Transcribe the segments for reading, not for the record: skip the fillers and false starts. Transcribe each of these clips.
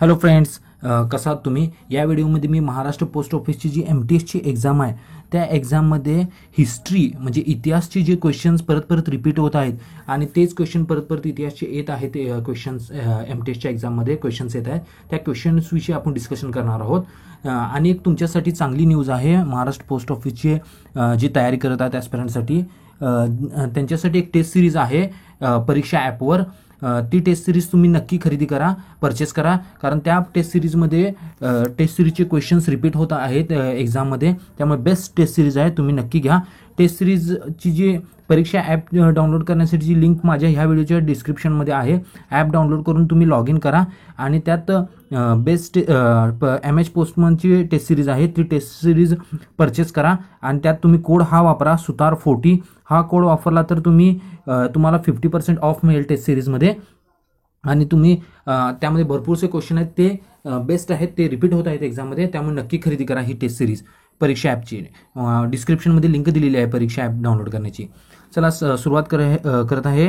Hello friends, कसा आहात तुम्ही? या व्हिडिओमध्ये मी महाराष्ट्र पोस्ट ऑफिसची जी MTSची एक्झाम आहे त्या एक्झाममध्ये हिस्ट्री म्हणजे इतिहासचे जे क्वेश्चन्स परत परत रिपीट होत आहेत आणि तेच क्वेश्चन परत परत इतिहासचे येत आहेत क्वेश्चन्स MTSच्या एक्झाममध्ये क्वेश्चन्स येत आहेत त्या क्वेश्चन्सविषयी आपण डिस्कशन करणार आहोत. आणि एक तुमच्यासाठी चांगली न्यूज आहे. महाराष्ट्र पोस्ट ऑफिसची जी तयारी करत आहेत ॲस्पिरंटसाठी त्यांच्यासाठी एक टेस्ट सिरीज आहे परीक्षा ॲपवर. ती टेस्ट सिरीज तुम्ही नक्की खरेदी करा, परचेस करा, कारण त्या टेस्ट सिरीजमध्ये टेस्ट सिरीजचे क्वेश्चन्स रिपीट होत आहेत एक्झाममध्ये. त्यामुळे बेस्ट टेस्ट सिरीज आहे, तुम्ही नक्की घ्या. टेस्ट सिरीजची जी परीक्षा ॲप डाउनलोड करण्यासाठीची लिंक माझ्या ह्या व्हिडिओच्या डिस्क्रिप्शनमध्ये आहे. ॲप डाउनलोड करून तुम्ही लॉग इन करा आणि त्यात बेस्ट MS पोस्टमनची टेस्ट सिरीज आहे ती टेस्ट सिरीज परचेस करा आणि त्यात तुम्ही कोड हा वापरा सुतार40. हा कोड वापरला तर तुम्हाला 50% ऑफ मिळेल टेस्ट सिरीजमध्ये. आणि तुम्ही त्यामध्ये भरपूरसे क्वेश्चन आहेत ते बेस्ट आहेत, ते रिपीट होत आहेत एक्झाममध्ये. त्यामुळे नक्की खरेदी करा ही टेस्ट सिरीज परीक्षा ॲपची. डिस्क्रिप्शनमध्ये लिंक दिलेली आहे परीक्षा ॲप डाउनलोड करण्याची. चला सुरुवात करत आहे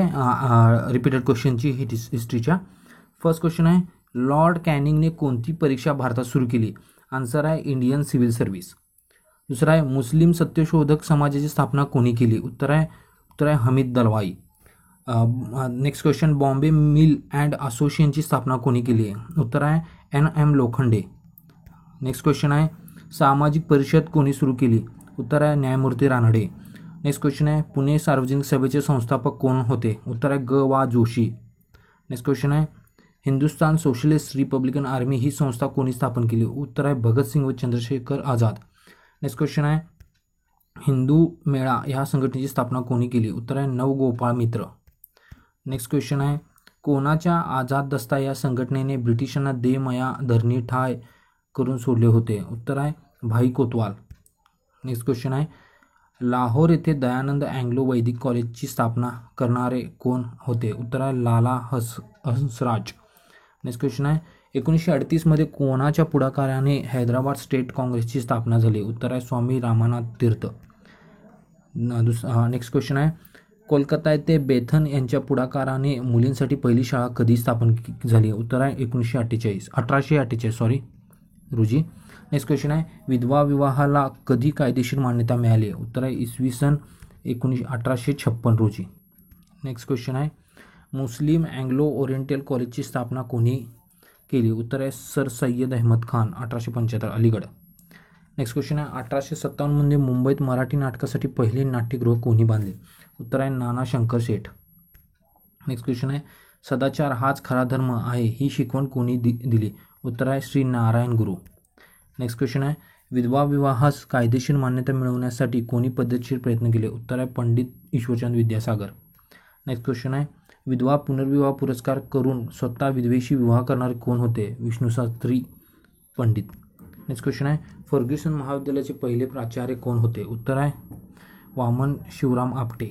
रिपीटेड क्वेश्चनची हिस्ट्रीच्या. फर्स्ट क्वेश्चन आहे, लॉर्ड कॅनिंगने कोणती परीक्षा भारतात सुरू केली? आन्सर आहे इंडियन सिव्हिल सर्व्हिस. दुसरा आहे, मुस्लिम सत्यशोधक समाजाची स्थापना कोणी केली? उत्तर आहे Hamid Dalwai. Next question, Bombay mill and असोसिएशनची स्थापना कोणी केली आहे? उत्तर आहे NM लोखंडे. नेक्स्ट क्वेश्चन आहे, सामाजिक परिषद कोणी सुरू केली? उत्तर आहे न्यायमूर्ती रानडे. नेक्स्ट क्वेश्चन आहे, पुणे सार्वजनिक सभेचे संस्थापक कोण होते? उत्तर आहे ग.वा. जोशी. नेक्स्ट क्वेश्चन आहे, हिंदुस्तान सोशलिस्ट रिपब्लिकन आर्मी ही संस्था कोणी स्थापन केली? उत्तर आहे भगतसिंग व चंद्रशेखर आझाद. नेक्स्ट क्वेश्चन आहे, हिंदू मेळा ह्या संघटनेची स्थापना कोणी केली? उत्तर आहे नवगोपाळ मित्र. नेक्स्ट क्वेश्चन आहे, कोणाच्या आझाद दस्ता या संघटनेने ब्रिटिशांना दे मया धरणी ठाय करून सोडले होते? उत्तर आहे भाई कोतवाल. नेक्स्ट क्वेश्चन आहे, लाहोर येथे दयानंद अँग्लो वैदिक कॉलेजची स्थापना करणारे कोण होते? उत्तर आहे लाला हंसराज. नेक्स्ट क्वेश्चन आहे, 1938 कोणाच्या पुढाकाराने हैदराबाद स्टेट काँग्रेसची स्थापना झाली? उत्तर आहे स्वामी रामानाथ तीर्थ. नेक्स्ट क्वेश्चन आहे, कोलकाता येथे बेथन यांच्या पुढाकाराने मुलींसाठी पहिली शाळा कधी स्थापन झाली? उत्तर आहे 1848 रोजी. नेक्स्ट क्वेश्चन आहे, विधवा विवाहाला कधी कायदेशीर मान्यता मिळाली? उत्तर आहे इसवी 1856 रोजी. नेक्स्ट क्वेश्चन आहे, मुस्लिम अँग्लो ओरिएंटल कॉलेजची स्थापना कोणी केली? उत्तर आहे sir Syed Ahmad Khan, 1875 Aligarh. Next question आहे, 1857 मुंबईत मराठी नाटकासाठी पहिले नाट्यगृह कोणी बांधले? उत्तर आहे नाना शंकर शेठ. नेक्स्ट क्वेश्चन आहे, सदाचार हाच खरा धर्म आहे ही शिकवण कोणी दिली? उत्तर आहे श्री नारायण गुरु. नेक्स्ट क्वेश्चन आहे, विधवा विवाहास कायदेशीर मान्यता मिळवण्यासाठी कोणी पद्धतशीर प्रयत्न केले? उत्तर आहे पंडित ईश्वरचंद विद्यासागर. नेक्स्ट क्वेश्चन आहे, विधवा पुनर्विवाह पुरस्कार करून स्वतः विधवेशी विवाह करणारे कोण होते? विष्णुशास्त्री पंडित. नेक्स्ट क्वेश्चन आहे, फर्ग्युसन महाविद्यालयाचे पहिले प्राचार्य कोण होते? उत्तर आहे वामन शिवराम आपटे.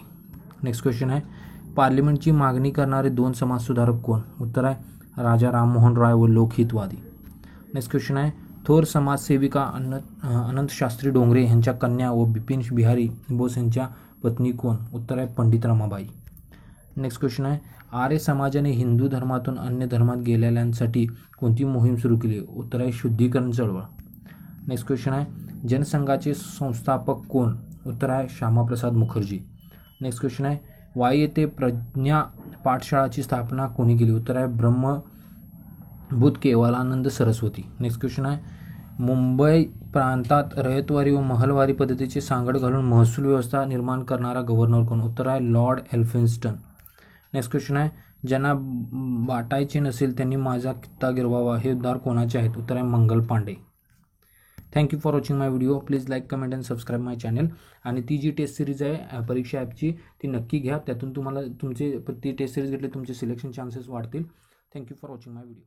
नेक्स्ट क्वेश्चन आहे, पार्लिमेंटची मागणी करणारे 2 समाजसुधारक कोण? उत्तर आहे राजा राममोहन राय व लोकहितवादी. नेक्स्ट क्वेश्चन आहे, थोर समाजसेविका अनंत शास्त्री डोंगरे यांच्या कन्या व बिपिन बिहारी बोस यांच्या पत्नी कोण? उत्तर आहे पंडित रमाबाई. नेक्स्ट क्वेश्चन आहे, आर्य समाजाने हिंदू धर्मातून अन्य धर्मात गेलेल्यांसाठी कोणती मोहीम सुरू केली? उत्तर आहे शुद्धीकरण चळवळ. नेक्स्ट क्वेश्चन आहे, जनसंघाचे संस्थापक कोण? उत्तर आहे श्यामाप्रसाद मुखर्जी. नेक्स्ट क्वेश्चन आहे, वाई येथे प्रज्ञा पाठशाळाची स्थापना कोणी केली? उत्तर आहे ब्रह्मभूत केवलानंद सरस्वती. नेक्स्ट क्वेश्चन आहे, मुंबई प्रांतात रयतवारी व महलवारी पद्धतीची सांगड घालून महसूल व्यवस्था निर्माण करणारा गव्हर्नर कोण? उत्तर आहे लॉर्ड एल्फिन्स्टन. नेक्स्ट क्वेश्चन आहे, ज्यांना बाटायचे नसेल त्यांनी माझा कित्ता गिरवावा हे उद्गार कोणाचे आहेत? उत्तर आहे Mangal Pandey. Thank you for watching my video. Please like, comment and subscribe my channel. आणि ती जी टेस्ट सिरीज आहे परीक्षा ॲपची ती नक्की घ्या, त्यातून तुम्हाला ती टेस्ट सिरीज घेतली तुमचे सिलेक्शन चान्सेस वाढतील. Thank you for watching my video.